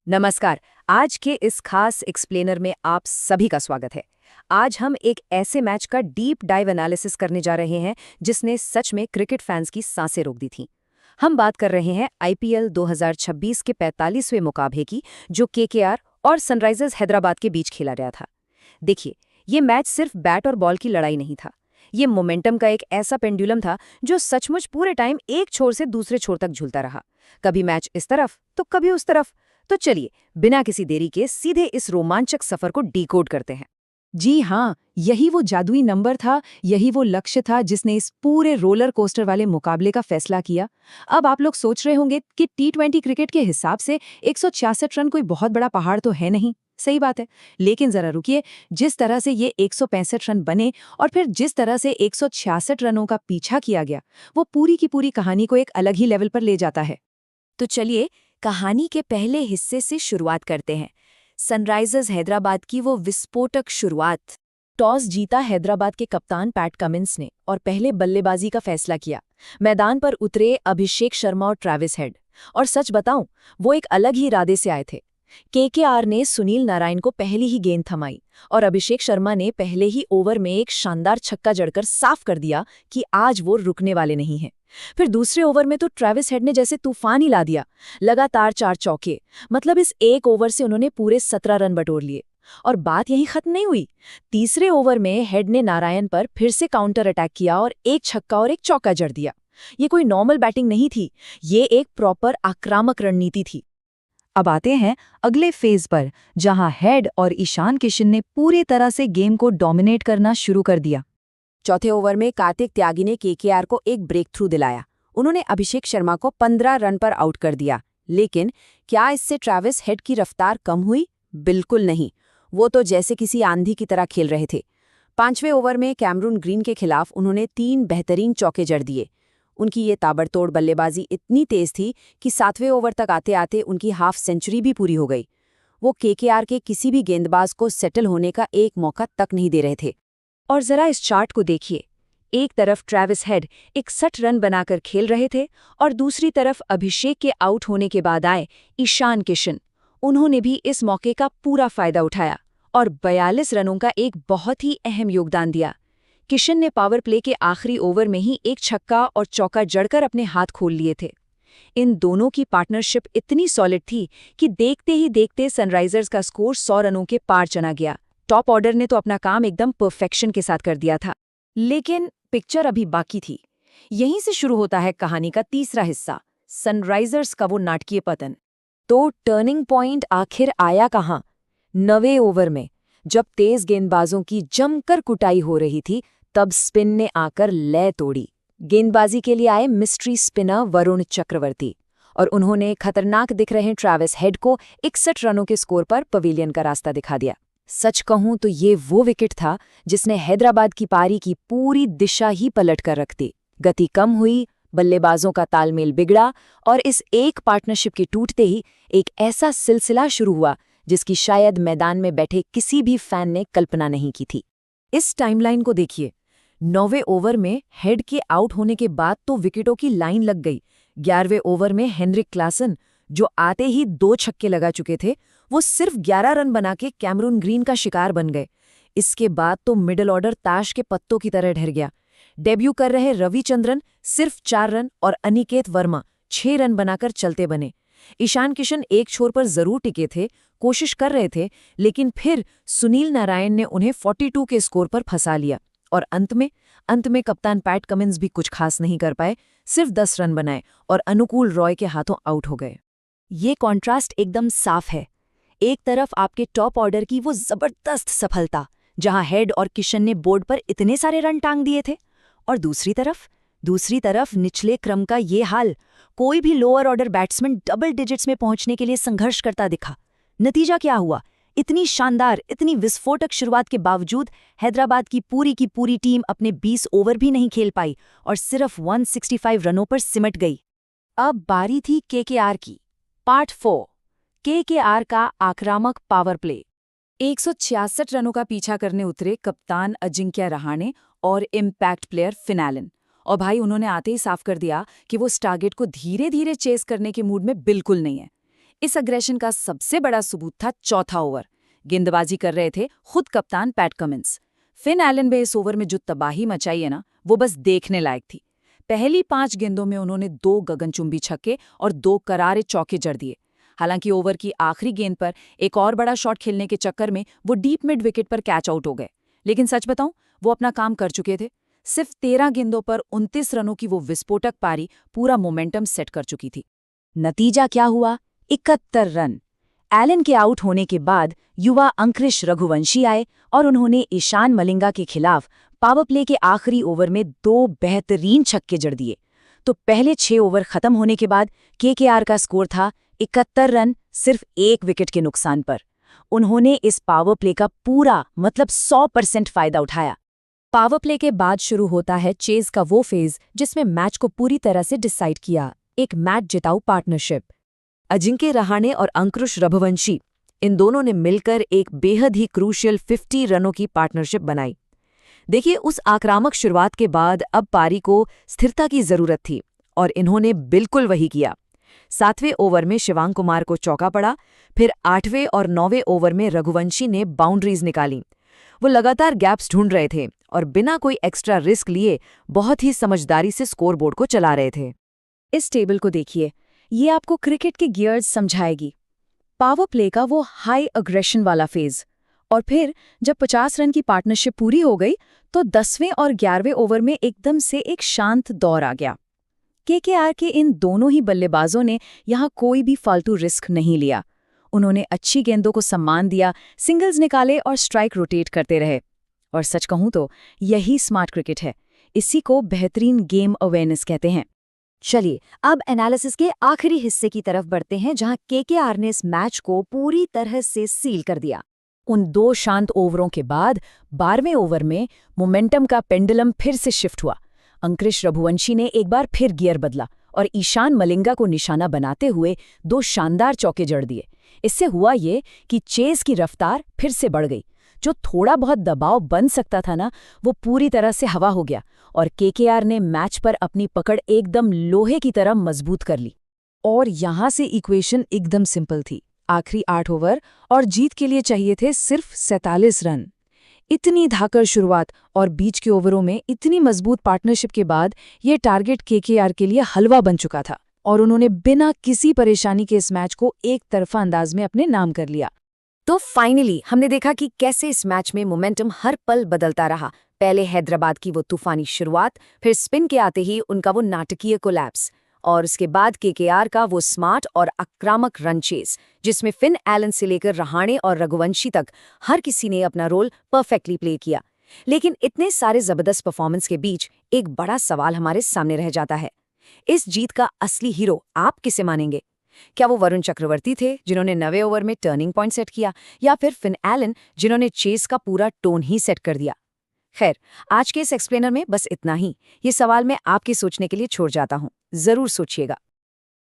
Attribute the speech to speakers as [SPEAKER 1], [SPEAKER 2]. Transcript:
[SPEAKER 1] नमस्कार। आज के इस खास एक्सप्लेनर में आप सभी का स्वागत है। आज हम एक ऐसे मैच का डीप डाइव एनालिसिस करने जा रहे हैं जिसने सच में क्रिकेट फैंस की सांसें रोक दी थीं। हम बात कर रहे हैं आईपीएल 2026 के 45वें मुकाबले की, जो केकेआर और सनराइजर्स हैदराबाद के बीच खेला गया था। देखिए, ये मैच सिर्फ बैट और बॉल की लड़ाई नहीं था। ये मोमेंटम का एक ऐसा पेंडुलम था जो सचमुच पूरे टाइम एक छोर से दूसरे छोर तक झूलता रहा। कभी मैच इस तरफ तो कभी उस तरफ। तो चलिए, बिना किसी देरी के सीधे इस रोमांचक सफर को डीकोड करते हैं।
[SPEAKER 2] जी हाँ, यही वो जादुई नंबर था, यही वो लक्ष्य था जिसने इस पूरे रोलर कोस्टर वाले मुकाबले का फैसला किया। अब आप लोग सोच रहे होंगे कि टी20 क्रिकेट के हिसाब से 166 रन कोई बहुत बड़ा पहाड़ तो है नहीं। सही बात है, लेकिन जरा रुकिए। जिस तरह से ये 165 रन बने और फिर जिस तरह से 166 रनों का पीछा किया गया, वो पूरी की पूरी कहानी को एक अलग ही लेवल पर ले जाता है।
[SPEAKER 1] तो चलिए, कहानी के पहले हिस्से से शुरुआत करते हैं। सनराइजर्स हैदराबाद की वो विस्फोटक शुरुआत। टॉस जीता हैदराबाद के कप्तान पैट कमिंस ने और पहले बल्लेबाजी का फैसला किया। मैदान पर उतरे अभिषेक शर्मा और ट्रैविस हेड। और सच बताऊं, वो एक अलग ही इरादे से आए थे। केकेआर ने सुनील नारायण को पहली ही गेंद थमाई और अभिषेक शर्मा ने पहले ही ओवर में एक शानदार छक्का जड़कर साफ कर दिया कि आज वो रुकने वाले नहीं हैं। फिर दूसरे ओवर में तो ट्रैविस हेड ने जैसे तूफान ही ला दिया। लगातार 4 चौके, मतलब इस एक ओवर से उन्होंने पूरे 17 रन बटोर लिए। और बात यहीं खत्म नहीं हुई। तीसरे ओवर में हेड ने नारायण पर फिर से काउंटर अटैक किया और एक छक्का और एक चौका जड़ दिया। ये कोई नॉर्मल बैटिंग नहीं थी, ये एक प्रॉपर आक्रामक रणनीति थी।
[SPEAKER 2] अब आते हैं अगले फेज पर, जहां हेड और ईशान किशन ने पूरी तरह से गेम को डोमिनेट करना शुरू कर दिया।
[SPEAKER 1] चौथे ओवर में कार्तिक त्यागी ने केकेआर को एक ब्रेक थ्रू दिलाया। उन्होंने अभिषेक शर्मा को 15 रन पर आउट कर दिया। लेकिन क्या इससे ट्रैविस हेड की रफ्तार कम हुई? बिल्कुल नहीं। वो तो जैसे किसी आंधी की तरह खेल रहे थे। 5वें ओवर में कैमरून ग्रीन के खिलाफ उन्होंने 3 बेहतरीन चौके जड़ दिए। उनकी ये ताबड़तोड़ बल्लेबाजी इतनी तेज थी कि 7वें ओवर तक आते आते उनकी हाफ सेंचुरी भी पूरी हो गई। वो केकेआर के किसी भी गेंदबाज को सेटल होने का एक मौका तक नहीं दे रहे थे। और जरा इस चार्ट को देखिए। एक तरफ ट्रैविस हेड 61 रन बनाकर खेल रहे थे और दूसरी तरफ अभिषेक के आउट होने के बाद आए ईशान किशन। उन्होंने भी इस मौके का पूरा फायदा उठाया और 42 रनों का एक बहुत ही अहम योगदान दिया। किशन ने पावर प्ले के आखिरी ओवर में ही एक छक्का और चौका जड़कर अपने हाथ खोल लिए थे। इन दोनों की पार्टनरशिप इतनी सॉलिड थी कि देखते ही देखते सनराइजर्स का स्कोर 100 रनों के पार चला गया। टॉप ऑर्डर ने तो अपना काम एकदम परफेक्शन के साथ कर दिया था। लेकिन पिक्चर अभी बाकी थी। यहीं से शुरू होता है कहानी का तीसरा हिस्सा, सनराइजर्स का वो नाटकीय पतन। तो टर्निंग पॉइंट आखिर आया कहाँ? 9वें ओवर में, जब तेज गेंदबाजों की जमकर कुटाई हो रही थी, तब स्पिन ने आकर लय तोड़ी। गेंदबाजी के लिए आए मिस्ट्री स्पिनर वरुण चक्रवर्ती और उन्होंने खतरनाक दिख रहे ट्रैविस हेड को 61 रनों के स्कोर पर पवेलियन का रास्ता दिखा दिया। सच कहूं तो ये वो विकेट था जिसने हैदराबाद की पारी की पूरी दिशा ही पलट कर रख दी। गति कम हुई, बल्लेबाजों का तालमेल बिगड़ा और इस एक पार्टनरशिप के टूटते ही एक ऐसा सिलसिला शुरू हुआ जिसकी शायद मैदान में बैठे किसी भी फैन ने कल्पना नहीं की थी। इस टाइमलाइन को देखिए। 9वें ओवर में हेड के आउट होने के बाद तो विकेटों की लाइन लग गई। 11वें ओवर में हेनरिक क्लासन, जो आते ही 2 छक्के लगा चुके थे, वो सिर्फ 11 रन बना के कैमरून ग्रीन का शिकार बन गए। इसके बाद तो मिडल ऑर्डर ताश के पत्तों की तरह ढह गया। डेब्यू कर रहे रविचंद्रन सिर्फ 4 रन और अनिकेत वर्मा 6 रन बनाकर चलते बने। ईशान किशन एक छोर पर जरूर टिके थे, कोशिश कर रहे थे, लेकिन फिर सुनील नारायण ने उन्हें 42 के स्कोर पर फंसा लिया। और अंत में कप्तान पैट कमिंस भी कुछ खास नहीं कर पाए, सिर्फ 10 रन बनाए और अनुकूल रॉय के हाथों आउट हो गए। ये कॉन्ट्रास्ट एकदम साफ है। एक तरफ आपके टॉप ऑर्डर की वो जबरदस्त सफलता, जहां हेड और किशन ने बोर्ड पर इतने सारे रन टांग दिए थे, और दूसरी तरफ निचले क्रम का ये हाल। कोई भी lower order batsman double digits में पहुंचने के लिए संघर्ष करता दिखा। नतीजा क्या हुआ? इतनी शानदार, इतनी विस्फोटक शुरुआत के बावजूद हैदराबाद की पूरी टीम अपने 20 ओवर भी नहीं खेल पाई और सिर्फ 165 रनों पर सिमट गई। अब बारी थी केकेआर की। पार्ट 4, केकेआर का आक्रामक पावर प्ले। 166 रनों का पीछा करने उतरे कप्तान अजिंक्य रहाणे और इम्पैक्ट प्लेयर फिनैलन। और भाई, उन्होंने आते ही साफ कर दिया कि वो इस टारगेट को धीरे धीरे चेस करने के मूड में बिल्कुल नहीं है।
[SPEAKER 2] इस अग्रेशन का सबसे बड़ा सबूत था चौथा ओवर। गेंदबाजी कर रहे थे खुद कप्तान पैट कमिंस। फिन एलन ने इस ओवर में जो तबाही मचाई है ना, वो बस देखने लायक थी। पहली 5 गेंदों में उन्होंने 2 गगनचुंबी छक्के और 2 करारे चौके जड़ दिए। हालांकि ओवर की आखिरी गेंद पर एक और बड़ा शॉट खेलने के चक्कर में वो डीप मिड विकेट पर कैच आउट हो गए। लेकिन सच बताऊं, वो अपना काम कर चुके थे। सिर्फ 13 गेंदों पर 29 रनों की वो विस्फोटक पारी पूरा मोमेंटम सेट कर चुकी थी।
[SPEAKER 1] नतीजा क्या हुआ? 71 रन। एलन के आउट होने के बाद युवा अंकुरिश रघुवंशी आए और उन्होंने ईशान मलिंगा के खिलाफ पावर प्ले के आखिरी ओवर में 2 बेहतरीन छक्के जड़ दिए। तो पहले 6 ओवर खत्म होने के बाद केकेआर का स्कोर था 71 रन, सिर्फ 1 विकेट के नुकसान पर। उन्होंने इस पावर प्ले का पूरा मतलब 100% फायदा उठाया।
[SPEAKER 2] पावर प्ले के बाद शुरू होता है चेज का वो फेज जिसमें मैच को पूरी तरह से डिसाइड किया, एक मैच जिताऊ पार्टनरशिप।
[SPEAKER 1] अजिंक्य रहाणे और अंकुरिश रघुवंशी, इन दोनों ने मिलकर एक बेहद ही क्रूशियल 50 रनों की पार्टनरशिप बनाई। देखिए, उस आक्रामक शुरुआत के बाद अब पारी को स्थिरता की जरूरत थी और इन्होंने बिल्कुल वही किया। 7वें ओवर में शिवांग कुमार को चौका पड़ा, फिर 8वें और 9वें ओवर में रघुवंशी ने बाउंड्रीज निकाली। वो लगातार गैप्स ढूंढ रहे थे और बिना कोई एक्स्ट्रा रिस्क लिए बहुत ही समझदारी से स्कोरबोर्ड को चला रहे थे।
[SPEAKER 2] इस टेबल को देखिए, ये आपको क्रिकेट के गियर्स समझाएगी। पावर प्ले का वो हाई अग्रेशन वाला फेज, और फिर जब 50 रन की पार्टनरशिप पूरी हो गई तो 10वें और 11वें ओवर में एकदम से एक शांत दौर आ गया। केकेआर के इन दोनों ही बल्लेबाजों ने यहाँ कोई भी फालतू रिस्क नहीं लिया। उन्होंने अच्छी गेंदों को सम्मान दिया, सिंगल्स निकाले और स्ट्राइक रोटेट करते रहे। और सच कहूं तो यही स्मार्ट क्रिकेट है। इसी को बेहतरीन गेम अवेयरनेस कहते हैं।
[SPEAKER 1] चलिए, अब एनालिसिस के आखिरी हिस्से की तरफ बढ़ते हैं, जहां केकेआर ने इस मैच को पूरी तरह से सील कर दिया।
[SPEAKER 2] उन 2 शांत ओवरों के बाद 12वें ओवर में मोमेंटम का पेंडुलम फिर से शिफ्ट हुआ। अंकुरिश रघुवंशी ने एक बार फिर गियर बदला और ईशान मलिंगा को निशाना बनाते हुए 2 शानदार चौके जड़ दिए। इससे हुआ ये कि चेस की रफ्तार फिर से बढ़ गई। जो थोड़ा बहुत दबाव बन सकता था ना, वो पूरी तरह से हवा हो गया और केकेआर ने मैच पर अपनी पकड़ एकदम लोहे की तरह मजबूत कर ली। और यहाँ से इक्वेशन एकदम सिंपल थी। आखिरी 8 ओवर और जीत के लिए चाहिए थे सिर्फ 47 रन। इतनी धाकड़ शुरुआत और बीच के ओवरों में इतनी मजबूत पार्टनरशिप के बाद ये टारगेट केकेआर के लिए हलवा बन चुका था और उन्होंने बिना किसी परेशानी के इस मैच को एक तरफा अंदाज में अपने नाम कर लिया।
[SPEAKER 1] तो फाइनली हमने देखा कि कैसे इस मैच में मोमेंटम हर पल बदलता रहा। पहले हैदराबाद की वो तूफानी शुरुआत, फिर स्पिन के आते ही उनका वो नाटकीय कोलैप्स, और उसके बाद केकेआर का वो स्मार्ट और आक्रामक रन चेस, जिसमें फिन एलन से लेकर रहाणे और रघुवंशी तक हर किसी ने अपना रोल परफेक्टली प्ले किया। लेकिन इतने सारे जबरदस्त परफॉर्मेंस के बीच एक बड़ा सवाल हमारे सामने रह जाता है। इस जीत का असली हीरो आप किसे मानेंगे? क्या वो वरुण चक्रवर्ती थे, जिन्होंने 9वें ओवर में टर्निंग पॉइंट सेट किया, या फिर फिन एलन, जिन्होंने चेस का पूरा टोन ही सेट कर दिया? खैर, आज के इस एक्सप्लेनर में बस इतना ही। ये सवाल मैं आपके सोचने के लिए छोड़ जाता हूँ। जरूर सोचिएगा।